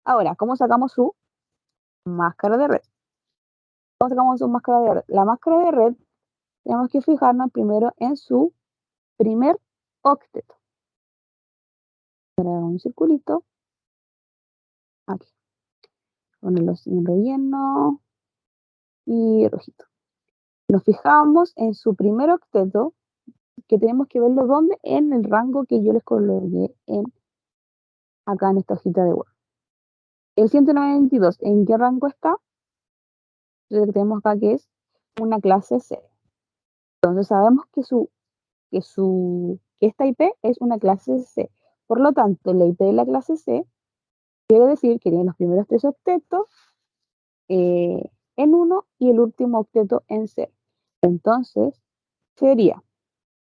Ahora, ¿cómo sacamos su máscara de red? ¿Cómo sacamos su máscara de red? La máscara de red tenemos que fijarnos primero en su primer octeto. Para un circulito, aquí, ponerlo sin relleno y rojito. Nos fijamos en su primer octeto, que tenemos que verlo ¿dónde? En el rango que yo les coloqué acá en esta hojita de Word. El 192, ¿en qué rango está? Entonces tenemos acá que es una clase C. Entonces sabemos que esta IP es una clase C. Por lo tanto, la IP de la clase C quiere decir que tiene los primeros 3 octetos en 1 y el último octeto en 0. Entonces, sería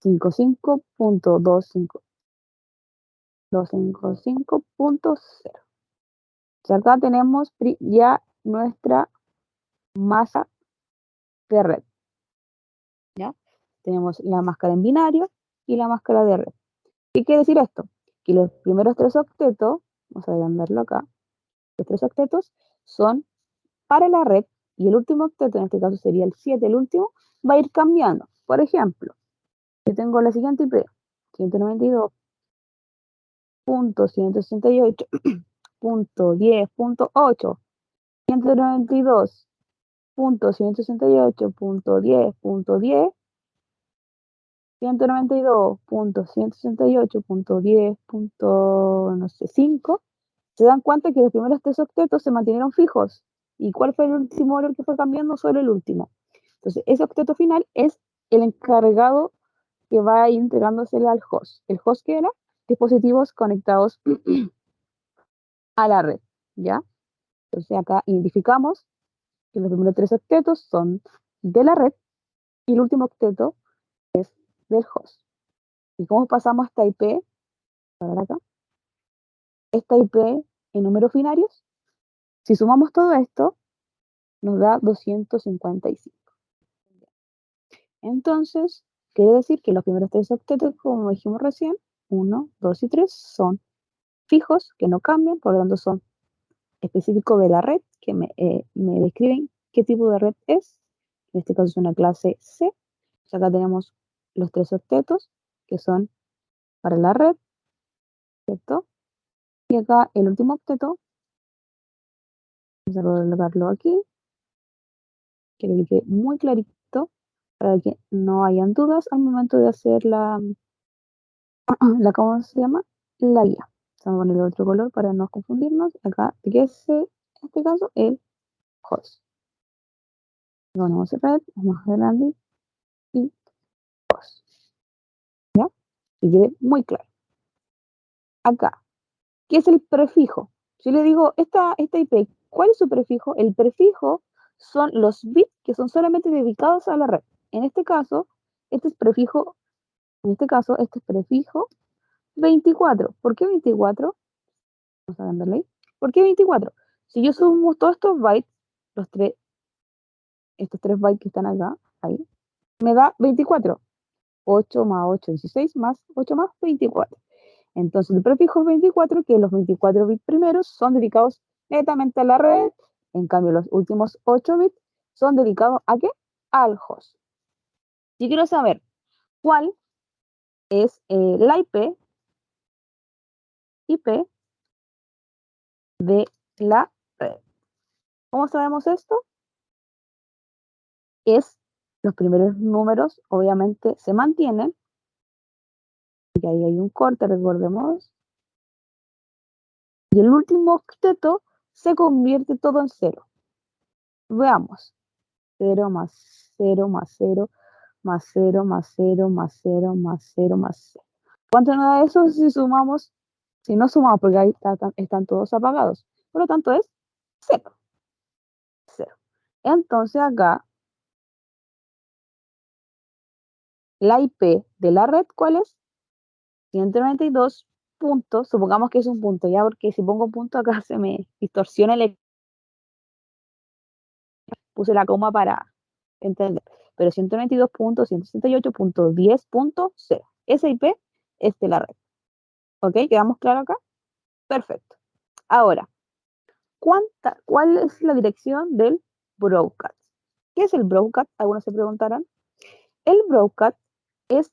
55.255.0. Acá tenemos ya nuestra masa de red. ¿Ya? Tenemos la máscara en binario y la máscara de red. ¿Qué quiere decir esto? Que los primeros 3 octetos, vamos a agrandarlo acá, los 3 octetos son para la red y el último octeto, en este caso sería el 7, el último, va a ir cambiando. Por ejemplo, yo tengo la siguiente IP, 192.168.10.8, 192.168.10.10, 192.168.10. No sé, 5. Se dan cuenta que los primeros 3 octetos se mantuvieron fijos. ¿Y cuál fue el último valor que fue cambiando? Solo el último. Entonces, ese octeto final es el encargado que va a ir entregándosele al host. ¿El host qué era? Dispositivos conectados a la red, ¿ya? Entonces acá identificamos que los primeros 3 octetos son de la red y el último octeto es del host. ¿Y cómo pasamos esta IP? A ver acá. Esta IP en números binarios. Si sumamos todo esto, nos da 255. Entonces, quiere decir que los primeros 3 octetos, como dijimos recién, 1, 2 y 3, son fijos, que no cambian, por lo tanto son específicos de la red, que me describen qué tipo de red es. En este caso es una clase C. Pues acá tenemos los 3 octetos, que son para la red, ¿cierto? Y acá el último octeto, vamos a colocarlo aquí, que le quede muy clarito, para que no hayan dudas al momento de hacer ¿cómo se llama? La guía. Vamos a ponerle otro color para no confundirnos. Acá, que es en este caso el host. Ponemos red, más grande y host. ¿Ya? Y quede muy claro. Acá, ¿qué es el prefijo? Si le digo esta IP, ¿cuál es su prefijo? El prefijo son los bits que son solamente dedicados a la red. En este caso, este es prefijo, este es prefijo 24. ¿Por qué 24? Vamos a darle ahí. ¿Por qué 24? Si yo sumo todos estos bytes, estos 3 bytes que están acá, ahí, me da 24. 8 más 8, 16 más 8 más 24. Entonces el prefijo 24, que los 24 bits primeros son dedicados netamente a la red, en cambio los últimos 8 bits son dedicados ¿a qué? Al host. Si quiero saber cuál es la IP de la red. ¿Cómo sabemos esto? Es los primeros números, obviamente, se mantienen, y ahí hay un corte, recordemos, y el último octeto se convierte todo en 0. Veamos. 0 más 0 más 0 más 0 más 0 más 0 más 0 más 0. ¿Cuánto nos da eso si sumamos? Si no sumamos, porque ahí están todos apagados. Por lo tanto es 0. 0. Entonces acá, la IP de la red, ¿cuál es? 192 puntos. Supongamos que es un punto, ya, porque si pongo un punto acá se me distorsiona puse la coma para entender. Pero 192.168.10.0. Esa IP es de la red. ¿Ok? ¿Quedamos claro acá? Perfecto. Ahora, ¿Cuál es la dirección del broadcast? ¿Qué es el broadcast? Algunos se preguntarán. El broadcast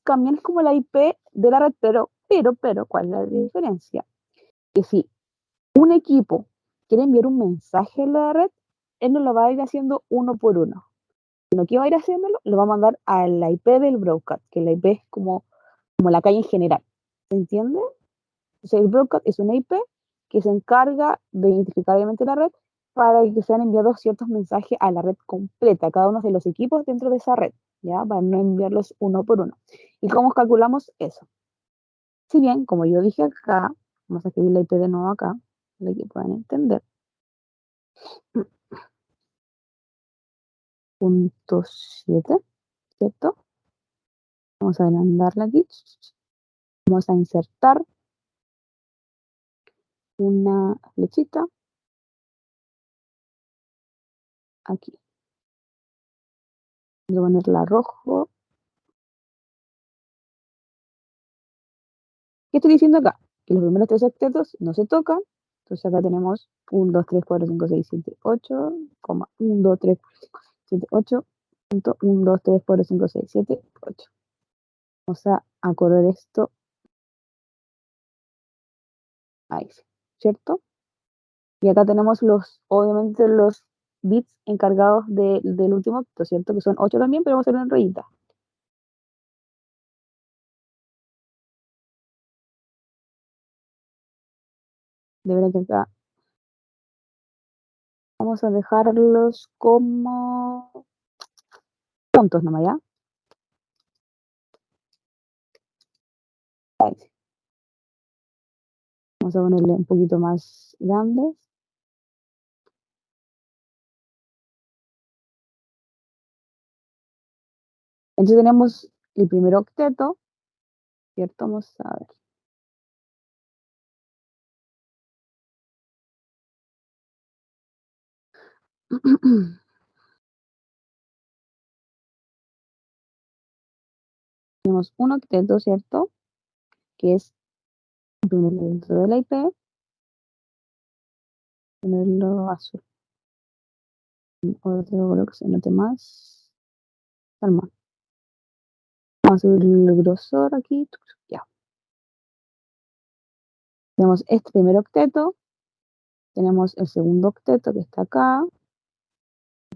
también es como la IP de la red, pero, ¿cuál es la diferencia? Que si un equipo quiere enviar un mensaje en la red, él no lo va a ir haciendo uno por uno, sino que va a ir haciéndolo, lo va a mandar a la IP del broadcast, que la IP es como la calle en general. ¿Se entiende? O sea, el broadcast es una IP que se encarga de identificar obviamente la red para que sean enviados ciertos mensajes a la red completa, a cada uno de los equipos dentro de esa red, ¿ya? Para no enviarlos uno por uno. ¿Y cómo calculamos eso? Si bien, como yo dije acá, vamos a escribir la IP de nuevo acá, para que puedan entender. Punto 7, ¿cierto? Vamos a agrandarla aquí. Vamos a insertar una flechita aquí. Voy a ponerla rojo. ¿Qué estoy diciendo acá? Que los primeros tres octetos no se tocan. Entonces acá tenemos 1, 2, 3, 4, 5, 6, 7, 8, 1, 2, 3, 7, 8, 1, 2, 3, 4, 5, 6, 7, 8. Vamos a correr esto ahí, ¿cierto? Y acá tenemos obviamente los bits encargados del último octeto, ¿cierto? Que son 8 también, pero vamos a hacer una rayita. De verdad que acá vamos a dejarlos como puntos nomás, ¿ya? Ahí sí. Vamos a ponerle un poquito más grandes. Entonces tenemos el primer octeto, ¿cierto? Vamos a ver. Tenemos un octeto, ¿cierto? Que es el primer elemento de la IP, ponerlo azul. Otro color que se note más. Calma. Vamos a subir el grosor aquí. Ya. Tenemos este primer octeto. Tenemos el segundo octeto que está acá.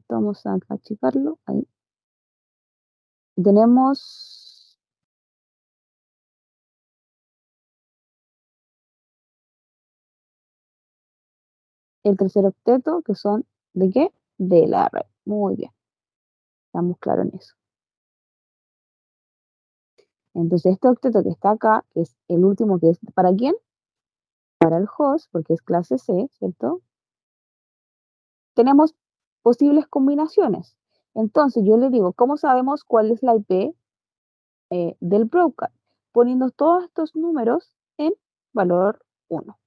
Vamos a achicarlo. Ahí. Y tenemos el tercer octeto, que son ¿de qué? De la red. Muy bien. Estamos claros en eso. Entonces, este octeto que está acá, que es el último, que es ¿para quién? Para el host, porque es clase C, ¿cierto? Tenemos posibles combinaciones. Entonces, yo le digo, ¿cómo sabemos cuál es la IP del broadcast? Poniendo todos estos números en valor 1.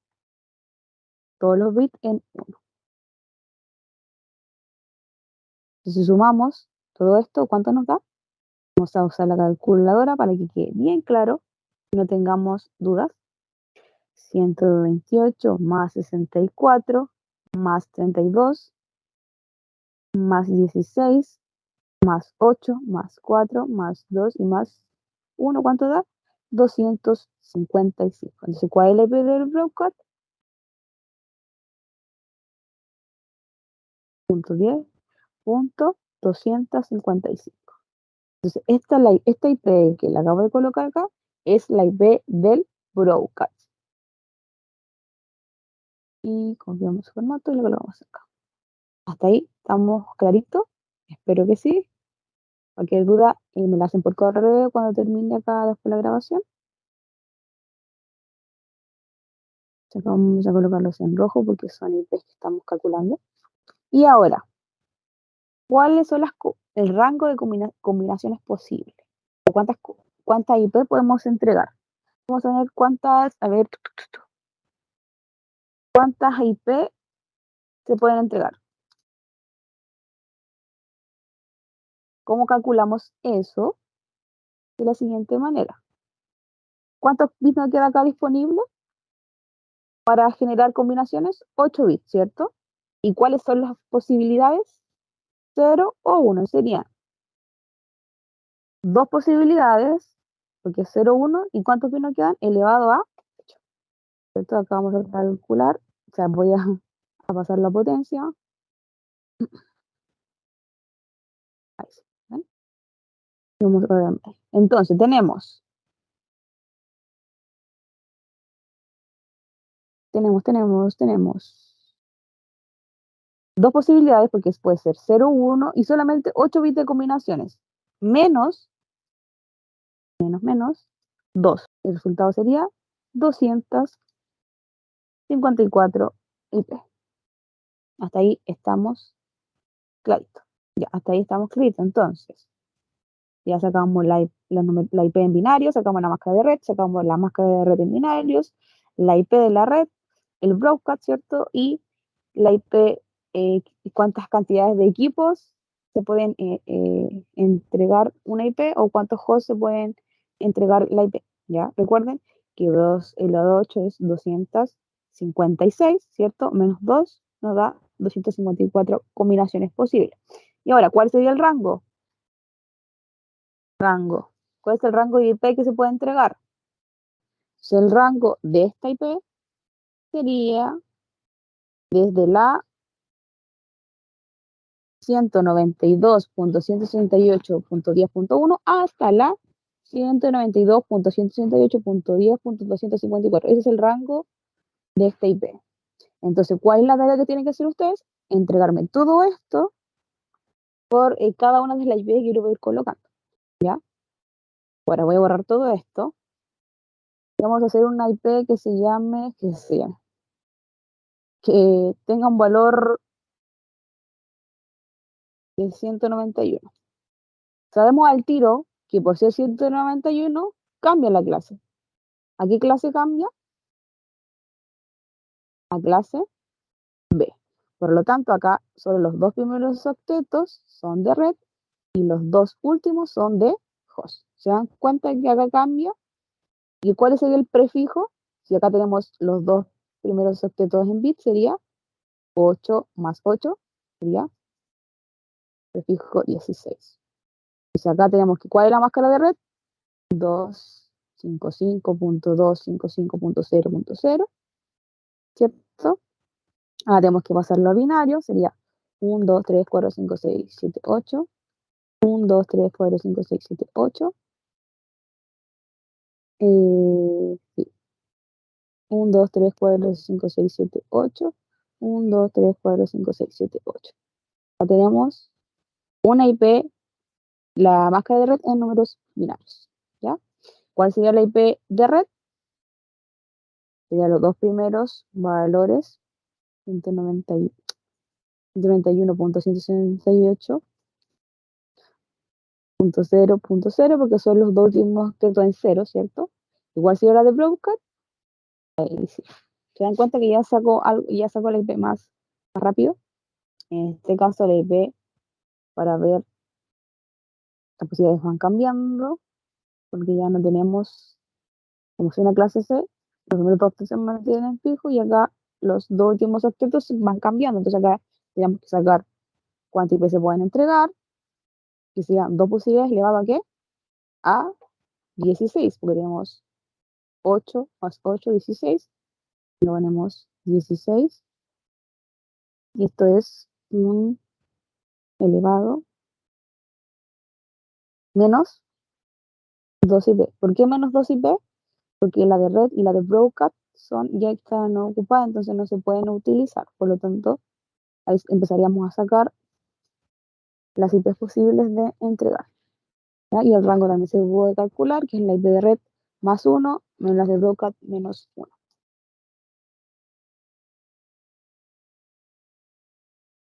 Todos los bits en 1. Entonces, si sumamos todo esto, ¿cuánto nos da? Vamos a usar la calculadora para que quede bien claro y no tengamos dudas. 128 más 64 más 32 más 16 más 8 más 4 más 2 y más 1, ¿cuánto da? 255. Entonces, ¿cuál es el IP del broadcast? Punto 10.255. Entonces, esta IP que le acabo de colocar acá es la IP del broadcast. Y copiamos su formato y lo colocamos acá. Hasta ahí, ¿estamos claritos? Espero que sí. Cualquier duda, me la hacen por correo cuando termine acá después la grabación. Vamos a colocarlos en rojo porque son IPs que estamos calculando. Y ahora, ¿cuáles son el rango de combinaciones posibles? ¿Cuántas IP podemos entregar? Vamos a ver cuántas IP se pueden entregar. ¿Cómo calculamos eso? De la siguiente manera. ¿Cuántos bits nos queda acá disponible para generar combinaciones? 8 bits, ¿cierto? ¿Y cuáles son las posibilidades? 0 o 1. Serían dos posibilidades, porque es 0, 1, ¿y cuántos pinos quedan? Elevado a 8. ¿Cierto? Acá vamos a calcular, o sea, voy a pasar la potencia. Ahí sí, ¿ven? Entonces, tenemos dos posibilidades, porque puede ser 0, 1 y solamente 8 bits de combinaciones, menos, menos 2. El resultado sería 254 IP. Hasta ahí estamos claritos. Ya, hasta ahí estamos claritos. Entonces, ya sacamos la IP en binario, sacamos la máscara de red, sacamos la máscara de red en binarios, la IP de la red, el broadcast, ¿cierto? Y la IP, cuántas cantidades de equipos se pueden entregar una IP o cuántos hosts se pueden entregar la IP. ¿Ya? Recuerden que 2 elevado a 8 es 256, ¿cierto? Menos 2 nos da 254 combinaciones posibles. Y ahora, ¿cuál sería el rango? Rango. ¿Cuál es el rango de IP que se puede entregar? Si el rango de esta IP sería desde la 192.168.10.1 hasta la 192.168.10.254. Ese es el rango de esta IP. Entonces, ¿cuál es la tarea que tienen que hacer ustedes? Entregarme todo esto por cada una de las IP que yo voy a ir colocando. ¿Ya? Ahora voy a borrar todo esto. Vamos a hacer una IP que tenga un valor de 191. Sabemos al tiro que por ser 191 cambia la clase. ¿A qué clase cambia? A clase B. Por lo tanto, acá solo los dos primeros octetos son de red y los dos últimos son de host. ¿Se dan cuenta que acá cambia? ¿Y cuál sería el prefijo? Si acá tenemos los dos primeros octetos en bits, sería 8 más 8, sería prefijo 16. Entonces acá tenemos que, ¿cuál es la máscara de red? 255.255.0.0, ¿cierto? Ahora tenemos que pasarlo a binario, sería 1, 2, 3, 4, 5, 6, 7, 8. 1, 2, 3, 4, 5, 6, 7, 8. Sí. 1, 2, 3, 4, 5, 6, 7, 8. 1, 2, 3, 4, 5, 6, 7, 8. Ya tenemos una IP, la máscara de red en números binarios. ¿Ya? ¿Cuál sería la IP de red? Serían los dos primeros valores, 191.168.0.0, porque son los dos últimos que en cero, ¿cierto? Igual si era de broadcast, ahí sí. ¿Se dan cuenta que ya sacó la IP más rápido? En este caso la IP, para ver, las posibilidades van cambiando, porque ya no tenemos, como si una clase C, los primeros dos octetos se mantienen fijos y acá los dos últimos octetos van cambiando. Entonces acá tenemos que sacar cuántas IP se pueden entregar, que sean dos posibilidades elevado a ¿qué? A 16, porque tenemos 8 más 8, 16, lo ponemos 16, y esto es un elevado menos 2 IP. ¿Por qué menos 2 IP? Porque la de red y la de broadcast ya están ocupadas, entonces no se pueden utilizar. Por lo tanto, ahí empezaríamos a sacar las IPs posibles de entregar. ¿Ya? Y el rango también se puede calcular, que es la IP de red más 1 menos la de broadcast menos 1.